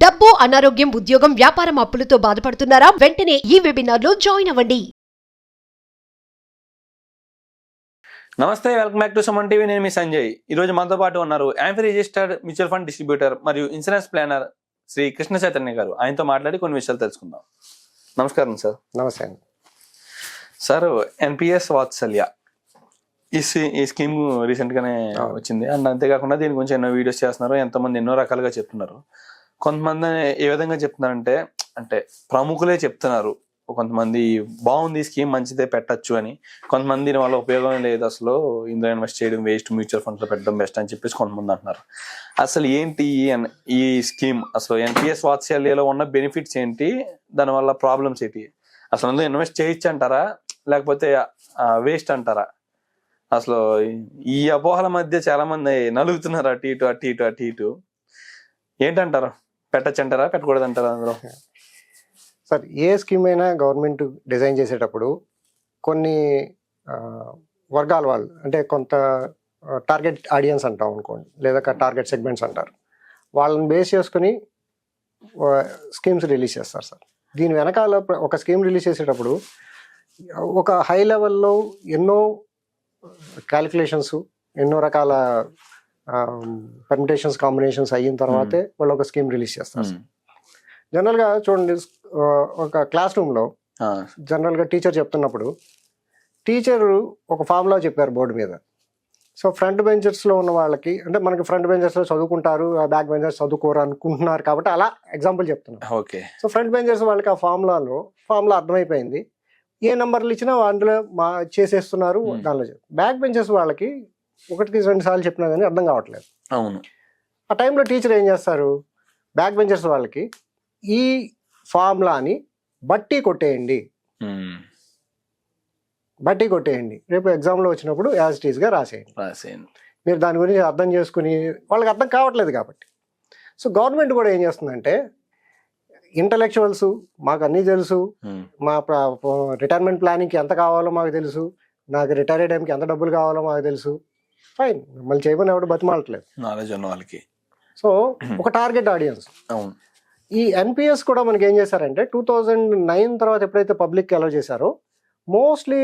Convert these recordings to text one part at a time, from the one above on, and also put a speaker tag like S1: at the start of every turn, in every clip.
S1: డబ్బు, అనారోగ్యం, ఉద్యోగం, వ్యాపారం అప్పులతో బాధపడుతున్నారా? వెంటనే ఈ వెబినార్ లో జాయిన్ అవ్వండి.
S2: నమస్తే, welcome back to Suman TV. నేను మీ సంజయ్. ఈ రోజు మనతో పాటు ఉన్నారు amphi registered mutual fund distributor మరియు ఇన్సూరెన్స్ ప్లానర్ శ్రీ కృష్ణ చైతన్య గారు. ఆయనతో మాట్లాడి కొన్ని విషయాలు తెలుసుకుందాం. నమస్కారం సార్.
S3: నమస్తే అండి
S2: సార్. ఎన్పిఎస్ వాత్సల్య ఈ స్కీమ్ రీసెంట్ గానే వచ్చింది అండ్ అంతేకాకుండా దీని గురించి ఎన్నో వీడియోస్ చేస్తున్నారు, ఎంతోమంది ఎన్నో రకాలుగా చెప్తున్నారు. కొంతమంది ఏ విధంగా చెప్తున్నారంటే, అంటే ప్రముఖులే చెప్తున్నారు, కొంతమంది బాగుంది స్కీమ్ మంచిదే పెట్టచ్చు అని, కొంతమంది దీని వల్ల ఉపయోగం లేదు, అసలు ఇందులో ఇన్వెస్ట్ చేయడం వేస్ట్, మ్యూచువల్ ఫండ్స్ లో పెట్టడం బెస్ట్ అని చెప్పేసి కొంతమంది అంటున్నారు. అసలు ఏంటి ఈ స్కీమ్, అసలు ఎన్పిఎస్ వాత్సల్యలో ఉన్న బెనిఫిట్స్ ఏంటి, దానివల్ల ప్రాబ్లమ్స్ ఏంటి, అసలు అందులో ఇన్వెస్ట్ చేయొచ్చు అంటారా లేకపోతే వేస్ట్ అంటారా? అసలు ఈ అపోహల మధ్య చాలా మంది నలుగుతున్నారు, అటు ఇటు. ఏంటంటారు? పెట్టచ్చు అంటారా, పెట్టకూడదు అంటారా? అందులో
S3: సార్, ఏ స్కీమ్ అయినా గవర్నమెంట్ డిజైన్ చేసేటప్పుడు కొన్ని వర్గాల వాళ్ళు, అంటే కొంత టార్గెట్ ఆడియన్స్ అంటాం అనుకోండి, లేదా టార్గెట్ సెగ్మెంట్స్ అంటారు, వాళ్ళని బేస్ చేసుకుని స్కీమ్స్ రిలీజ్ చేస్తారు సార్. దీని వెనకాల ఒక స్కీమ్ రిలీజ్ చేసేటప్పుడు ఒక హై లెవెల్లో ఎన్నో క్యాలిక్యులేషన్స్, ఎన్నో రకాల పర్మిటేషన్స్, కాంబినేషన్స్ అయిన తర్వాతే వాళ్ళు ఒక స్కీమ్ రిలీజ్ చేస్తారు. జనరల్గా చూడండి, ఒక క్లాస్ రూమ్లో జనరల్గా టీచర్ చెప్తున్నప్పుడు టీచరు ఒక ఫార్ములా చెప్పారు బోర్డు మీద. సో ఫ్రంట్ బెంచర్స్లో ఉన్న వాళ్ళకి, అంటే మనకి ఫ్రంట్ బెంచర్స్లో చదువుకుంటారు, ఆ బ్యాక్ బెంచర్స్ చదువుకోరు అనుకుంటున్నారు కాబట్టి అలా ఎగ్జాంపుల్ చెప్తున్నారు.
S2: ఓకే. సో
S3: ఫ్రంట్ బెంచర్స్ వాళ్ళకి ఆ ఫార్ములా అర్థమైపోయింది, ఏ నెంబర్లు ఇచ్చినా అందులో చేసేస్తున్నారు. దానిలో బ్యాక్ బెంచర్స్ వాళ్ళకి ఒకటికి 2 సార్లు చెప్పినా కానీ అర్థం కావట్లేదు.
S2: అవును.
S3: ఆ టైంలో టీచర్ ఏం చేస్తారు, బ్యాక్ బెంచర్స్ వాళ్ళకి ఈ ఫార్ములాని బట్టి కొట్టేయండి, రేపు ఎగ్జామ్లో వచ్చినప్పుడు యాజ్ ఇట్ ఈస్గా రాసేయండి. మీరు దాని గురించి అర్థం చేసుకుని, వాళ్ళకి అర్థం కావట్లేదు కాబట్టి. సో గవర్నమెంట్ కూడా ఏం చేస్తుందంటే, ఇంటలెక్చువల్స్ మాకు అన్నీ తెలుసు, మా రిటైర్మెంట్ ప్లానింగ్కి ఎంత కావాలో మాకు తెలుసు, నాకు రిటైర్ అయ్యే టైంకి ఎంత డబ్బులు కావాలో మాకు తెలుసు, ఫైన్, మళ్ళీ చేయమని ఎవరు బతిమాలట్లేదు,
S2: నాలెడ్జ్ ఉన్న వాళ్ళకి.
S3: సో ఒక టార్గెట్ ఆడియన్స్. ఈ ఎన్పిఎస్ కూడా మనకి ఏం చేశారంటే, 2009 తర్వాత ఎప్పుడైతే పబ్లిక్కి అలౌ చేశారో, mostly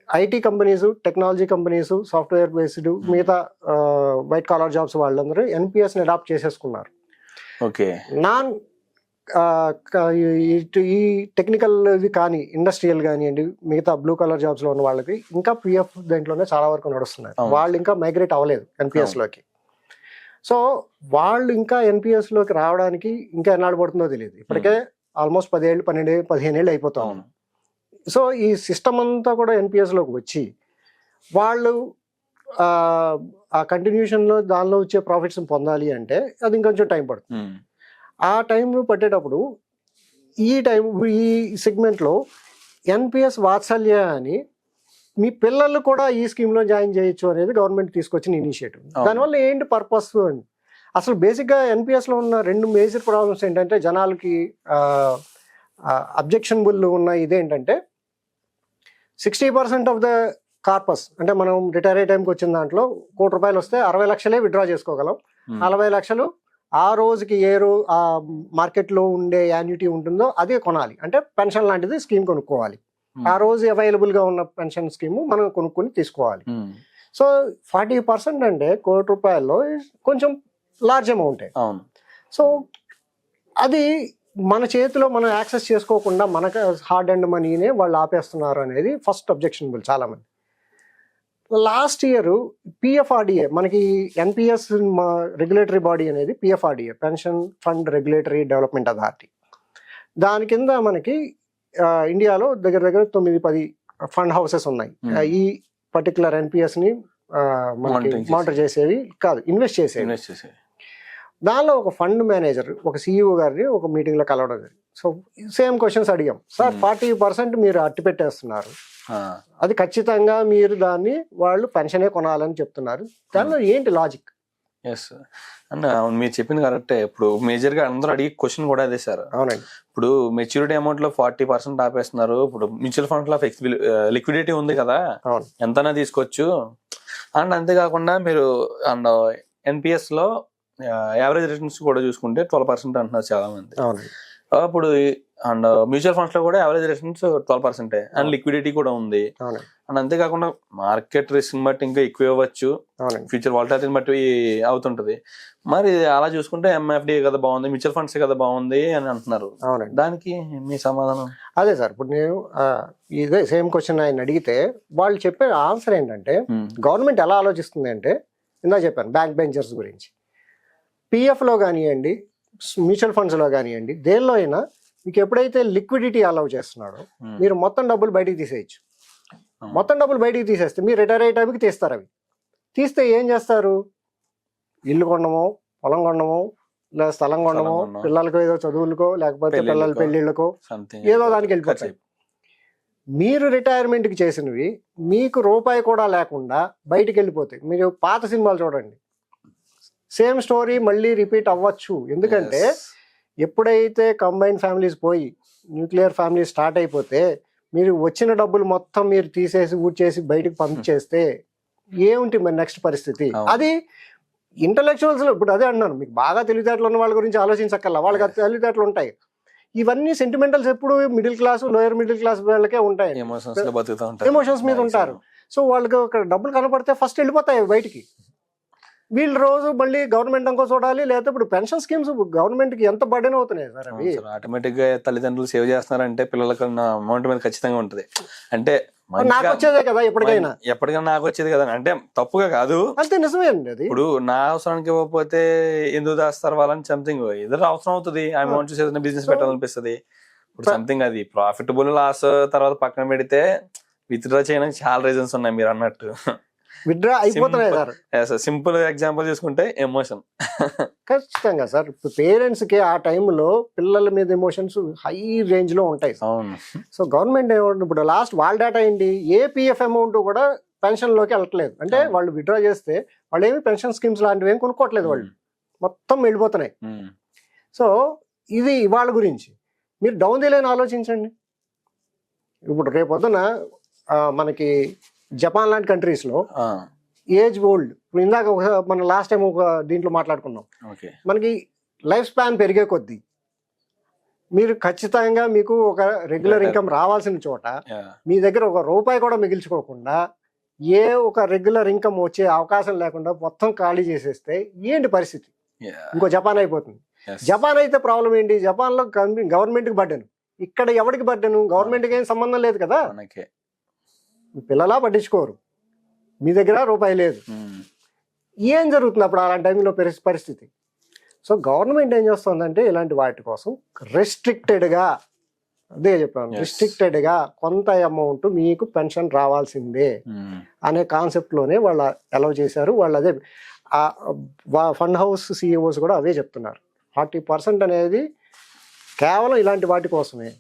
S3: IT companies, technology companies, software based, మిగతా వైట్ కాలర్ జాబ్స్ వాళ్ళందరూ ఎన్పిఎస్ని అడాప్ట్ చేసేసుకున్నారు.
S2: ఓకే.
S3: ఈ టెక్నికల్ కానీ, ఇండస్ట్రియల్ కానివ్వండి, మిగతా బ్లూ కలర్ జాబ్స్ లో ఉన్న వాళ్ళకి ఇంకా పిఎఫ్ దేంట్లోనే చాలా వరకు నడుస్తున్నారు. వాళ్ళు ఇంకా మైగ్రేట్ అవ్వలేదు ఎన్పిఎస్ లోకి. సో వాళ్ళు ఇంకా ఎన్పిఎస్ లోకి రావడానికి ఇంకా ఎన్నాడు పడుతుందో తెలియదు. ఇప్పటికే ఆల్మోస్ట్ 10 ఏళ్ళు, 12, 15 ఏళ్ళు అయిపోతా ఉంది. సో ఈ సిస్టమ్ అంతా కూడా ఎన్పిఎస్ లోకి వచ్చి వాళ్ళు ఆ కంటిన్యూషన్ లో దానిలో వచ్చే ప్రాఫిట్స్ పొందాలి అంటే అది ఇంకొంచెం టైం పడుతుంది. ఆ టైం పట్టేటప్పుడు ఈ సెగ్మెంట్లో ఎన్పిఎస్ వాత్సల్య అని మీ పిల్లలు కూడా ఈ స్కీమ్లో జాయిన్ చేయొచ్చు అనేది గవర్నమెంట్ తీసుకొచ్చిన ఇనిషియేటివ్. దానివల్ల ఏంటి పర్పస్ అని, అసలు బేసిక్గా ఎన్పిఎస్లో ఉన్న 2 మేజర్ ప్రాబ్లమ్స్ ఏంటంటే, జనాలకి అబ్జెక్షనబుల్ ఉన్న ఇదేంటంటే, 60% ఆఫ్ ద కార్పస్, అంటే మనం రిటైర్ అయ్యే టైంకి వచ్చిన దాంట్లో ₹1,00,000 వస్తే 60 లక్షలే విత్డ్రా చేసుకోగలం. 40 లక్షలు ఆ రోజుకి ఆ మార్కెట్లో ఉండే యాన్యుటీ ఉంటుందో అదే కొనాలి, అంటే పెన్షన్ లాంటిది స్కీమ్ కొనుక్కోవాలి. ఆ రోజు అవైలబుల్గా ఉన్న పెన్షన్ స్కీమ్ మనం కొనుక్కొని తీసుకోవాలి. సో 40% అంటే ₹1,00,000 కొంచెం లార్జ్ అమౌంటే. సో అది మన చేతిలో మనం యాక్సెస్ చేసుకోకుండా మనకు హార్డ్ అండ్ మనీనే వాళ్ళు ఆపేస్తున్నారు అనేది ఫస్ట్ అబ్జెక్షనబుల్ చాలా మంది. లాస్ట్ ఇయర్ పిఎఫ్ఆర్డిఏ, మనకి ఎన్పిఎస్ రెగ్యులేటరీ బాడీ అనేది PFRDA, pension fund regulatory development authority. దాని కింద మనకి ఇండియాలో దగ్గర 9-10 ఫండ్ హౌసెస్ ఉన్నాయి. ఈ పర్టికులర్ ఎన్పిఎస్ని మానిటర్ చేసేవి కాదు, ఇన్వెస్ట్ చేసేవి. దానిలో ఒక ఫండ్ మేనేజర్, ఒక సిఇఓ గారిని ఒక మీటింగ్లో కలవడం జరిగింది. సో సేమ్ క్వశ్చన్స్ అడిగాం, సార్ 40% మీరు అట్టి పెట్టేస్తున్నారు, అది ఖచ్చితంగా మీరు దాన్ని వాళ్ళు పెన్షనే కొనాలని చెప్తున్నారు, దానిలో ఏంటి లాజిక్?
S2: ఎస్ అన్న, మీరు చెప్పింది కరెక్టే. ఇప్పుడు మేజర్ గా అందరూ అడిగి క్వశ్చన్ కూడా అదే సార్.
S3: అవునండి.
S2: ఇప్పుడు మెచ్యూరిటీ అమౌంట్ లో 40% ఆపేస్తున్నారు. ఇప్పుడు మ్యూచువల్ ఫండ్ లో లిక్విడిటీ ఉంది కదా, ఎంతైనా తీసుకోవచ్చు. అండ్ అంతేకాకుండా మీరు అండ్ ఎన్పిఎస్ లో యావరేజ్ రిటర్న్స్ కూడా చూసుకుంటే 12% అంటున్నారు చాలా మంది.
S3: అవునండి.
S2: అప్పుడు అండ్ మ్యూచువల్ ఫండ్స్ లో కూడా యావరేజ్ రిటర్న్స్ 12% అండ్ లిక్విడిటీ కూడా ఉంది.
S3: అవునండి.
S2: అండ్ అంతేకాకుండా మార్కెట్ రిస్క్ బట్టి ఇంకా ఎక్కువ ఇవ్వచ్చు,
S3: అవునండి.
S2: ఫ్యూచర్ వాలటాలిటీని బట్టి అవుతుంటది. మరి అలా చూసుకుంటే ఎంఎఫ్డి కదా బాగుంది, మ్యూచువల్ ఫండ్స్ కదా బాగుంది అని అంటున్నారు.
S3: అవునండి.
S2: దానికి మీ సమాధానం?
S3: అదే సార్, ఇప్పుడు నేను ఇదే సేమ్ క్వశ్చన్ ఆయన అడిగితే వాళ్ళు చెప్పే ఆన్సర్ ఏంటంటే గవర్నమెంట్ ఎలా ఆలోచిస్తుంది అంటే, ఇందా చెప్పాను బ్యాంక్ బెంచర్స్ గురించి, పిఎఫ్లో కానివ్వండి, మ్యూచువల్ ఫండ్స్లో కానివ్వండి, దేనిలో అయినా మీకు ఎప్పుడైతే లిక్విడిటీ అలౌ చేస్తున్నాడో మీరు మొత్తం డబ్బులు బయటికి తీసేయచ్చు. మొత్తం డబ్బులు బయటికి తీసేస్తే మీరు రిటైర్ అయ్యే టైంకి తీస్తారు. అవి తీస్తే ఏం చేస్తారు? ఇల్లు కొనడమో, పొలం కొనడమో, లేదా స్థలం కొనడమో, పిల్లలకో ఏదో చదువులకో, లేకపోతే పిల్లల పెళ్ళిళ్ళకో ఏదో దానికి వెళ్ళిపోతాయి. మీరు రిటైర్మెంట్కి చేసినవి మీకు రూపాయి కూడా లేకుండా బయటికి వెళ్ళిపోతాయి. మీరు పాత సినిమాలు చూడండి, సేమ్ స్టోరీ మళ్ళీ రిపీట్ అవ్వచ్చు. ఎందుకంటే ఎప్పుడైతే కంబైన్ ఫ్యామిలీస్ పోయి న్యూక్లియర్ ఫ్యామిలీ స్టార్ట్ అయిపోతే మీరు వచ్చిన డబ్బులు మొత్తం మీరు తీసేసి ఊడ్చేసి బయటకు పంపించేస్తే ఏమిటి మరి నెక్స్ట్ పరిస్థితి? అది ఇంటలెక్చువల్స్ ఇప్పుడు అదే అన్నాను, మీకు బాగా తెలివితేటలు ఉన్న వాళ్ళ గురించి ఆలోచించక్కర్లా, వాళ్ళకి తెలివితేటలు ఉంటాయి. ఇవన్నీ సెంటిమెంటల్స్ ఎప్పుడు middle class, lower middle class వాళ్ళకే ఉంటాయి, ఎమోషన్స్ మీద ఉంటారు. సో వాళ్ళకి ఒక డబ్బులు కనపడితే ఫస్ట్ వెళ్ళిపోతాయి బయటికి. వీళ్ళు రోజు మళ్ళీ గవర్నమెంట్ అంకో చూడాలి, లేకపోతే ఇప్పుడు పెన్షన్ స్కీమ్స్ గవర్నమెంట్ కి ఎంత బర్డెన్ అవుతున్నాయి సార్. అవి
S2: ఆటోమేటిక్ గా తల్లిదండ్రులు సేవ్ చేస్తున్నారంటే పిల్లలకు అమౌంట్ మీద ఖచ్చితంగా ఉంటది. అంటే
S3: నాకు వచ్చేదే కదా, ఎప్పటికైనా
S2: నాకు వచ్చేది కదా, అంటే తప్పుగా కాదు,
S3: అంతే, నిజమే అండి. అది
S2: ఇప్పుడు నా అవసరానికి ఇవ్వకపోతే ఎందుకు దాస్తారు వాళ్ళని, సంథింగ్ ఏదో అవసరం అవుతుంది, అమౌంట్ చూసి ఏదైనా బిజినెస్ పెట్టాలనిపిస్తుంది. ఇప్పుడు సంథింగ్ అది ప్రాఫిటబుల్ లాస్ తర్వాత పక్కన పెడితే విత్డ్రా చేయడానికి చాలా రీజన్స్ ఉన్నాయి మీరు అన్నట్టు.
S3: విత్డ్రా అయిపోతున్నాయి సార్.
S2: సింపుల్ ఎగ్జాంపుల్ చూసుకుంటే ఎమోషన్.
S3: ఖచ్చితంగా సార్, పేరెంట్స్ కి ఆ టైంలో పిల్లల మీద ఎమోషన్స్ హై రేంజ్ లో ఉంటాయి. సో గవర్నమెంట్ ఏమంటుంది, ఇప్పుడు లాస్ట్ వాళ్ళ డేటా ఏంటి, ఏ పిఎఫ్ అమౌంట్ కూడా పెన్షన్ లోకి వెళ్ళట్లేదు. అంటే వాళ్ళు విత్డ్రా చేస్తే వాళ్ళు ఏమి పెన్షన్ స్కీమ్స్ లాంటివి ఏమి కొనుక్కోవట్లేదు, వాళ్ళు మొత్తం వెళ్ళిపోతున్నాయి. సో ఇది వాళ్ళ గురించి. మీరు డౌన్ ది లైన్ ఆలోచించండి. ఇప్పుడు రేపొద్దున మనకి జపాన్ లాంటి కంట్రీస్ లో ఏజ్ ఓల్డ్, ఇందాక మన లాస్ట్ టైం ఒక దీంట్లో మాట్లాడుకున్నాం, మనకి లైఫ్ స్పాన్ పెరిగే కొద్దీ మీరు ఖచ్చితంగా మీకు ఒక రెగ్యులర్ ఇన్కమ్ రావాల్సిన చోట మీ దగ్గర ఒక రూపాయి కూడా మిగిల్చుకోకుండా ఏ ఒక రెగ్యులర్ ఇన్కమ్ వచ్చే అవకాశం లేకుండా మొత్తం ఖాళీ చేసేస్తే ఏంటి పరిస్థితి? ఇంకో జపాన్ అయిపోతుంది. జపాన్ అయితే ప్రాబ్లం ఏంటి, జపాన్ లో గవర్నమెంట్ కి బర్డెన్, ఇక్కడ ఎవరికి బర్డెన్? గవర్నమెంట్ కి ఏం సంబంధం లేదు కదా, పిల్లలా పట్టించుకోరు, మీ దగ్గర రూపాయి లేదు. ఏం జరుగుతుంది అప్పుడు అలాంటి టైంలో పరిస్థితి? సో గవర్నమెంట్ ఏం చేస్తుందంటే ఇలాంటి వాటి కోసం రెస్ట్రిక్టెడ్గా, అదే చెప్పాను, రెస్ట్రిక్టెడ్గా కొంత అమౌంట్ మీకు పెన్షన్ రావాల్సిందే అనే కాన్సెప్ట్లోనే వాళ్ళు అలౌ చేశారు. వాళ్ళు అదే ఫండ్ హౌస్ సిఇఓస్ కూడా అవే చెప్తున్నారు. 40% అనేది కేవలం ఇలాంటి వాటి కోసమే.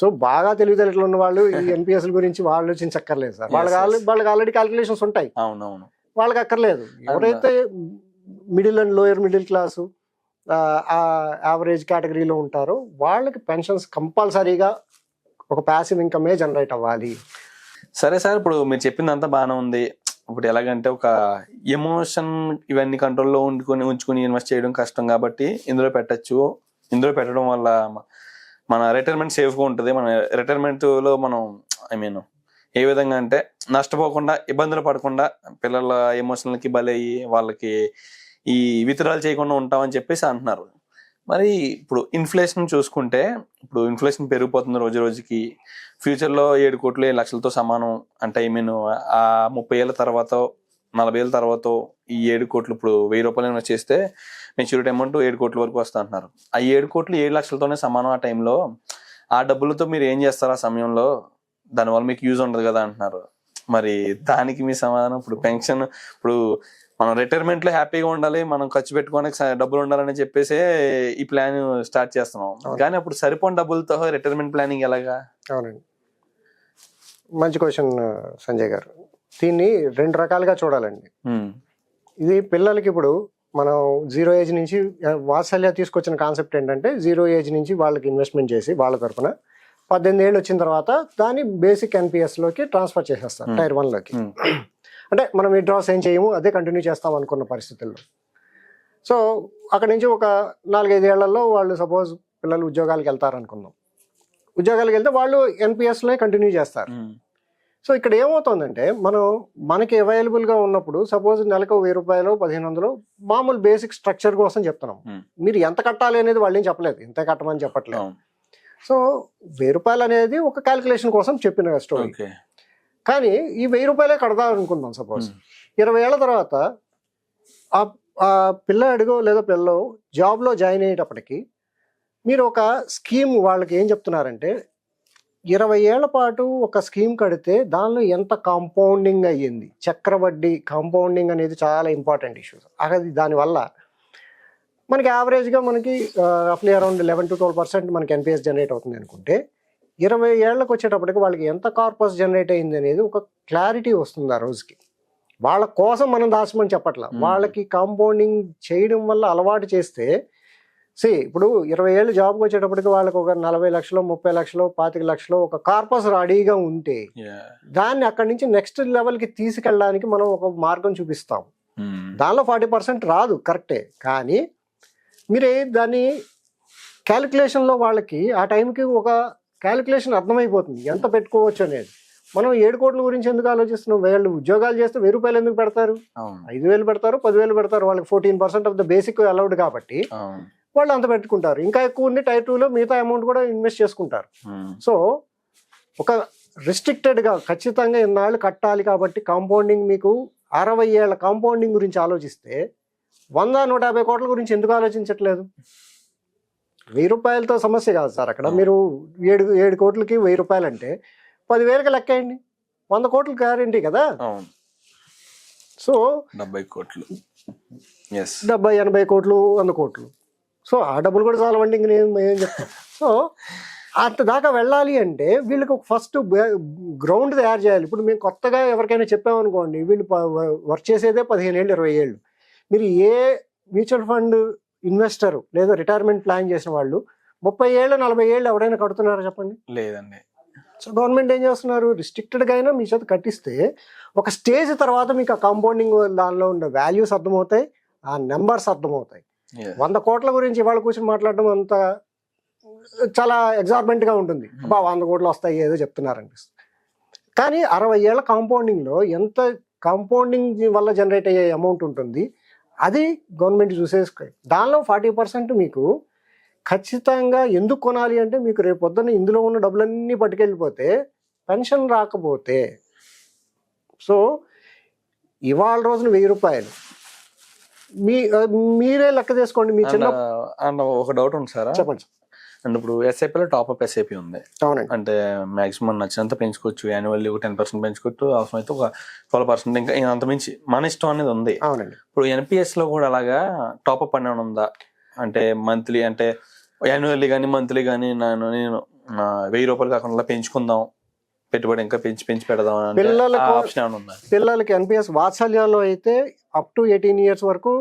S3: సో బాగా తెలివితేటలు ఉన్న వాళ్ళు ఈ ఎన్పిఎస్ గురించి ఆలోచించక్కర్లేదు సార్. వాళ్ళకి ఆల్రెడీ క్యాలిక్యులేషన్స్ ఉంటాయి, వాళ్ళకి అక్కర్లేదు. ఎవరైతే middle and lower middle class, average కేటగిరీలో ఉంటారో వాళ్ళకి పెన్షన్స్ కంపల్సరీగా ఒక ప్యాసివ్ ఇన్కమే జనరేట్ అవ్వాలి.
S2: సరే సార్, ఇప్పుడు మీరు చెప్పిందంతా బాగానే ఉంది. ఇప్పుడు ఎలాగంటే ఒక ఎమోషన్ ఇవన్నీ కంట్రోల్లో ఉంచుకొని ఇన్వెస్ట్ చేయడం కష్టం కాబట్టి ఇందులో పెట్టచ్చు. ఇందులో పెట్టడం వల్ల మన రిటైర్మెంట్ సేఫ్గా ఉంటుంది. మన రిటైర్మెంట్లో మనం ఏ విధంగా అంటే నష్టపోకుండా, ఇబ్బందులు పడకుండా, పిల్లల ఎమోషనల్కి బలయ్యి వాళ్ళకి ఈ విత్డ్రాలు చేయకుండా ఉంటామని చెప్పేసి అంటున్నారు. మరి ఇప్పుడు ఇన్ఫ్లేషన్ చూసుకుంటే, ఇప్పుడు ఇన్ఫ్లేషన్ పెరిగిపోతుంది రోజు రోజుకి. ఫ్యూచర్లో 7 కోట్లు 7 లక్షలతో సమానం. అంటే ఆ 30 ఏళ్ళ తర్వాత, 40 ఏళ్ళ తర్వాత ఈ 7 కోట్లు ఇప్పుడు 1000 రూపాయలు ఇన్వెస్ట్ చేస్తే మెచ్యూరిటీ అమౌంట్ 7 కోట్ల వరకు వస్తా అంటున్నారు. ఆ 7 కోట్లు 7 లక్షలతోనే సమానం. ఆ టైంలో ఆ డబ్బులతో మీరు ఏం చేస్తారు ఆ సమయంలో? దానివల్ల మీకు యూజ్ ఉండదు కదా అంటున్నారు. మరి దానికి మీ సమాధానం? ఇప్పుడు పెన్షన్, ఇప్పుడు మనం రిటైర్మెంట్ లో హ్యాపీగా ఉండాలి, మనం ఖర్చు పెట్టుకోవడానికి డబ్బులు ఉండాలని చెప్పేసి ఈ ప్లాన్ స్టార్ట్ చేస్తున్నాం. కానీ అప్పుడు సరిపోని డబ్బులతో రిటైర్మెంట్ ప్లానింగ్ ఎలాగా?
S3: అవునండి, మంచి క్వశ్చన్ సంజయ్ గారు. దీన్ని 2 రకాలుగా చూడాలండి. ఇది పిల్లలకి ఇప్పుడు మనం 0 ఏజ్ నుంచి వాత్సల్య తీసుకొచ్చిన కాన్సెప్ట్ ఏంటంటే 0 ఏజ్ నుంచి వాళ్ళకి ఇన్వెస్ట్మెంట్ చేసి వాళ్ళ తరఫున 18 ఏళ్ళు వచ్చిన తర్వాత దాన్ని బేసిక్ ఎన్పిఎస్లోకి ట్రాన్స్ఫర్ చేసేస్తారు, టైర్ 1లోకి. అంటే మనం విత్డ్రాస్ ఏం చేయము, అదే కంటిన్యూ చేస్తాం అనుకున్న పరిస్థితుల్లో. సో అక్కడి నుంచి ఒక 4-5 ఏళ్లలో వాళ్ళు సపోజ్ పిల్లలు ఉద్యోగాలకు వెళ్తారు అనుకుందాం. ఉద్యోగాలకు వెళ్తే వాళ్ళు ఎన్పిఎస్లోనే కంటిన్యూ చేస్తారు. సో ఇక్కడ ఏమవుతుందంటే మనకి అవైలబుల్గా ఉన్నప్పుడు సపోజ్ నెలకు 1000 రూపాయలు 1500 మామూలు బేసిక్ స్ట్రక్చర్ కోసం చెప్తున్నాం. మీరు ఎంత కట్టాలి అనేది వాళ్ళు ఏం చెప్పలేదు, ఇంత కట్టమని చెప్పట్లేదు. సో 1000 రూపాయలు అనేది ఒక క్యాలిక్యులేషన్ కోసం చెప్పిన స్టోరీ. కానీ ఈ 1000 రూపాయలే కడదాం అనుకుందాం. సపోజ్ 20 ఏళ్ల తర్వాత ఆ పిల్లాడిగో లేదా పిల్లలో జాబ్లో జాయిన్ అయ్యేటప్పటికి మీరు ఒక స్కీమ్ వాళ్ళకి ఏం చెప్తున్నారంటే 20 ఏళ్ల పాటు ఒక స్కీమ్ కడితే దానిలో ఎంత కాంపౌండింగ్ అయ్యింది, చక్రవడ్డీ కాంపౌండింగ్ అనేది చాలా ఇంపార్టెంట్ ఇష్యూస్. అది దానివల్ల మనకి యావరేజ్గా మనకి రఫ్లీ అరౌండ్ 11-12% మనకి ఎన్పిఎస్ జనరేట్ అవుతుంది అనుకుంటే 20 ఏళ్ళకి వచ్చేటప్పటికి వాళ్ళకి ఎంత కార్పస్ జనరేట్ అయింది అనేది ఒక క్లారిటీ వస్తుంది ఆ రోజుకి. వాళ్ళ కోసం మనం దాచమని చెప్పట్లా, వాళ్ళకి కాంపౌండింగ్ చేయడం వల్ల అలవాటు చేస్తే ఇప్పుడు 20 ఏళ్ళు జాబ్కి వచ్చేటప్పటికి వాళ్ళకి ఒక 40 లక్షలు 30 లక్షలు 25 లక్షలు ఒక కార్పస్ రెడీగా ఉంటే దాన్ని అక్కడి నుంచి నెక్స్ట్ లెవెల్కి తీసుకెళ్ళడానికి మనం ఒక మార్గం చూపిస్తాం. దానిలో 40% రాదు కరెక్టే, కానీ మీరే దాన్ని క్యాలిక్యులేషన్లో వాళ్ళకి ఆ టైంకి ఒక క్యాలిక్యులేషన్ అర్థమైపోతుంది ఎంత పెట్టుకోవచ్చు అనేది. మనం 7 కోట్ల గురించి ఎందుకు ఆలోచిస్తున్నాం? వీళ్ళు ఉద్యోగాలు చేస్తే 1000 రూపాయలు ఎందుకు పెడతారు? 5000 పెడతారు, 10,000 పెడతారు. వాళ్ళకి 14% ఆఫ్ ద బేసిక్ అలౌడ్ కాబట్టి వాళ్ళు అంత పెట్టుకుంటారు. ఇంకా ఎక్కువ ఉంది టైర్ 2లో మిగతా అమౌంట్ కూడా ఇన్వెస్ట్ చేసుకుంటారు. సో ఒక రిస్ట్రిక్టెడ్గా ఖచ్చితంగా ఇన్నాళ్ళు కట్టాలి కాబట్టి కాంపౌండింగ్ మీకు 60 ఏళ్ల కాంపౌండింగ్ గురించి ఆలోచిస్తే 100-150 కోట్ల గురించి ఎందుకు ఆలోచించట్లేదు? 1000 రూపాయలతో సమస్య కాదు సార్. అక్కడ మీరు 7 కోట్లకి 1000 రూపాయలు అంటే 10,000కి లెక్కేయండి, 100 కోట్లు గ్యారెంటీ కదా. సో
S2: 70 కోట్లు
S3: 70-80 కోట్లు 100 కోట్లు. సో ఆ డబ్బులు కూడా చాలవండి, ఇంక నేను ఏం చెప్తాను. సో అంత దాకా వెళ్ళాలి అంటే వీళ్ళకి ఒక ఫస్ట్ గ్రౌండ్ తయారు చేయాలి. ఇప్పుడు మేము కొత్తగా ఎవరికైనా చెప్పామనుకోండి, వీళ్ళు వర్క్ చేసేదే 15 ఏళ్ళు 20 ఏళ్ళు. మీరు ఏ మ్యూచువల్ ఫండ్ ఇన్వెస్టర్ లేదా రిటైర్మెంట్ ప్లాన్ చేసిన వాళ్ళు 30 ఏళ్ళు 40 ఏళ్ళు ఎవరైనా కడుతున్నారా చెప్పండి?
S2: లేదండి.
S3: సో గవర్నమెంట్ ఏం చేస్తున్నారు, రిస్ట్రిక్టెడ్గా అయినా మీ చేత కట్టిస్తే ఒక స్టేజ్ తర్వాత మీకు ఆ కాంపౌండింగ్ దానిలో ఉండే వాల్యూస్ అర్థమవుతాయి, ఆ నెంబర్స్ అర్థమవుతాయి. 100 కోట్ల గురించి ఇవాళ కూర్చొని మాట్లాడడం అంత చాలా ఎగ్జార్బెంట్గా ఉంటుంది. 100 కోట్లు వస్తాయి ఏదో చెప్తున్నారు అనిపిస్తుంది. కానీ 60 ఏళ్ల కాంపౌండింగ్లో ఎంత కాంపౌండింగ్ వల్ల జనరేట్ అయ్యే అమౌంట్ ఉంటుంది అది గవర్నమెంట్ చూసేసుకో. దానిలో 40% మీకు ఖచ్చితంగా ఎందుకు కొనాలి అంటే మీకు రేపు పొద్దున్న ఇందులో ఉన్న డబ్బులన్నీ పట్టుకెళ్ళిపోతే పెన్షన్ రాకపోతే. సో ఇవాళ రోజున 1000 రూపాయలు మీరే లెక్క చేసుకోండి. మీ చిన్న
S2: ఒక డౌట్ ఉంది సార్,
S3: చెప్పండి.
S2: అండ్ ఇప్పుడు ఎస్ఐపిలో టాప్అప్ ఎస్ఐపి ఉంది.
S3: అవునండి.
S2: అంటే మాక్సిమం నచ్చినంత పెంచుకోవచ్చు, యాన్యువల్లీ ఒక 10% పెంచుకోవచ్చు, అవసరం అయితే ఒక 12%, ఇంకా అంత మించి మన ఇష్టం అనేది ఉంది.
S3: అవునండి.
S2: ఇప్పుడు ఎన్పిఎస్ లో కూడా అలాగా టాప్అప్ అనేది ఉందా? అంటే మంత్లీ అంటే యాన్యువల్లీ కానీ మంత్లీ కానీ నేను 1000 రూపాయలు కాకుండా పెంచుకుందాం, పెట్టుబడి ఇంకా పెంచి పెడదాం
S3: పిల్లలకి ఎన్పిఎస్ వాత్సల్యాలో అయితే అప్ టు 18 years వరకు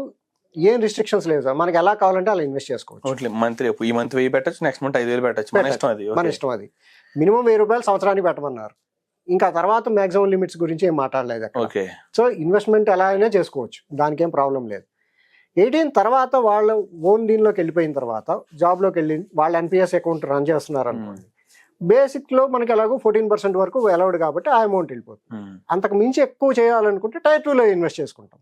S3: ఏం రిస్ట్రిక్షన్స్ లేదు సార్. మనకి ఎలా కావాలంటే అలా ఇన్వెస్ట్ చేసుకోవచ్చు.
S2: మంత్లీ ఈ మంత్ 1000 పెట్టచ్చు, నెక్స్ట్ మంత్ 5000 పెట్టచ్చు, మన ఇష్టం అది.
S3: మన ఇష్టం అది. మినిమం 1000 రూపాయలు సంవత్సరానికి పెట్టమన్నారు. ఇంకా తర్వాత మాక్సిమం లిమిట్స్ గురించి ఏం మాట్లాడలేదు అక్కడ.
S2: ఓకే.
S3: సో ఇన్వెస్ట్మెంట్ ఎలా అయినా చేసుకోవచ్చు, దానికేం ప్రాబ్లం లేదు. 18 తర్వాత వాళ్ళ ఓన్ దీనిలోకి వెళ్ళిపోయిన తర్వాత జాబ్లోకి వెళ్ళి వాళ్ళ ఎన్పిఎస్ అకౌంట్ రన్ చేస్తున్నారు అనుకోండి, బేసిక్ లో మనకి ఎలాగో 14% వరకు అలౌడ్ కాబట్టి ఆ అమౌంట్ వెళ్ళిపోతుంది. అంతకు మించి ఎక్కువ చేయాలనుకుంటే టైర్ 2లో ఇన్వెస్ట్ చేసుకుంటాం.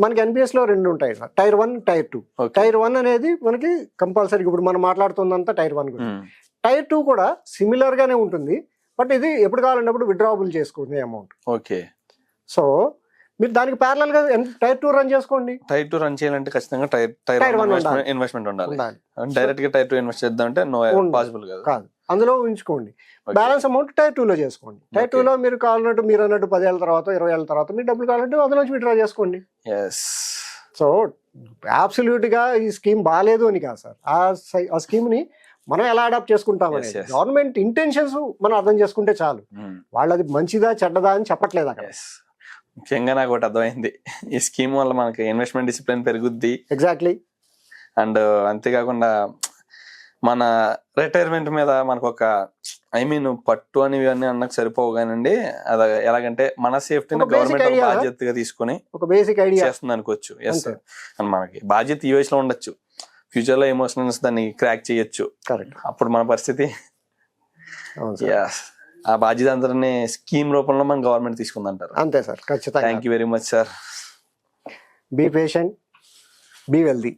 S3: మనకి ఎన్పిఎస్ లో 2 ఉంటాయి సార్, టైర్ 1 టైర్ 2. టైర్ 1 అనేది మనకి కంపల్సరీ ఇప్పుడు మనం మాట్లాడుతుందంతా టైర్ 1 గురించి. టైర్ 2 కూడా సిమిలర్ గానే ఉంటుంది, బట్ ఇది ఎప్పుడు కావాలన్నప్పుడు విత్డ్రాబుల్ చేసుకునే అమౌంట్.
S2: ఓకే.
S3: సో మీరు దానికి ప్యారలల్ గా టైర్ 2 రన్ చేసుకోండి.
S2: టైర్ 2 రన్ చేయాలంటే ఖచ్చితంగా టైర్ 1 ఇన్వెస్ట్మెంట్ ఉండాలి. డైరెక్ట్ గా టైర్ 2 ఇన్వెస్ట్ చేద్దాం అంటే పాసిబుల్ కాదు. అందులో ఉంచుకోండి, బ్యాలెన్స్ అమౌంట్ టైర్ 2లో చేసుకోండి. టైర్ 2లో మీరు కావాలన్నట్టు మీరు అన్నట్టు 10 ఏళ్ళ తర్వాత 20 ఏళ్ళ తర్వాత మీరు డబ్బులు కావాలంటే అందులోంచి విత్డ్రా చేసుకోండి. సో అబ్సల్యూట్ గా ఈ స్కీమ్ బాగాలేదు అని కాదు సార్, ఆ స్కీమ్ ని మనం ఎలా అడాప్ట్ చేసుకుంటామని గవర్నమెంట్ ఇంటెన్షన్స్ మనం అర్థం చేసుకుంటే చాలు. వాళ్ళది మంచిదా చెడ్డదా అని చెప్పట్లేదు అక్కడ. ముఖ్యంగా నాకు ఒకటి అర్థమైంది, ఈ స్కీమ్ వల్ల మనకి ఇన్వెస్ట్మెంట్ డిసిప్లిన్ పెరుగుద్ది.
S3: ఎగ్జాక్ట్లీ.
S2: అండ్ అంతేకాకుండా మన రిటైర్మెంట్ మీద మనకు ఒక ఐ మీన్ పట్టు అని ఇవన్నీ అన్నకు సరిపోగానండి. అది ఎలాగంటే మన సేఫ్టీని
S3: ఒక basic
S2: గవర్నమెంట్
S3: idea.
S2: బాధ్యతగా తీసుకొని
S3: ఒక బేసిక్ ఐడియా.
S2: చేస్తుంది అనుకోవచ్చు. ఎస్
S3: అంతే.
S2: అండ్ మనకి బాధ్యత ఈ వయసులో ఉండొచ్చు, ఫ్యూచర్ లో ఎమోషనల్స్ దాన్ని క్రాక్ చేయొచ్చు.
S3: కరెక్ట్.
S2: అప్పుడు మన పరిస్థితి
S3: అవును సార్.
S2: yes. ఆ బాధ్యత అందరినీ స్కీమ్ రూపంలో మన గవర్నమెంట్ తీసుకుందంటారు.
S3: అంతే సార్, ఖచ్చితంగా.
S2: Thank you very much sir.
S3: Be patient, be wealthy.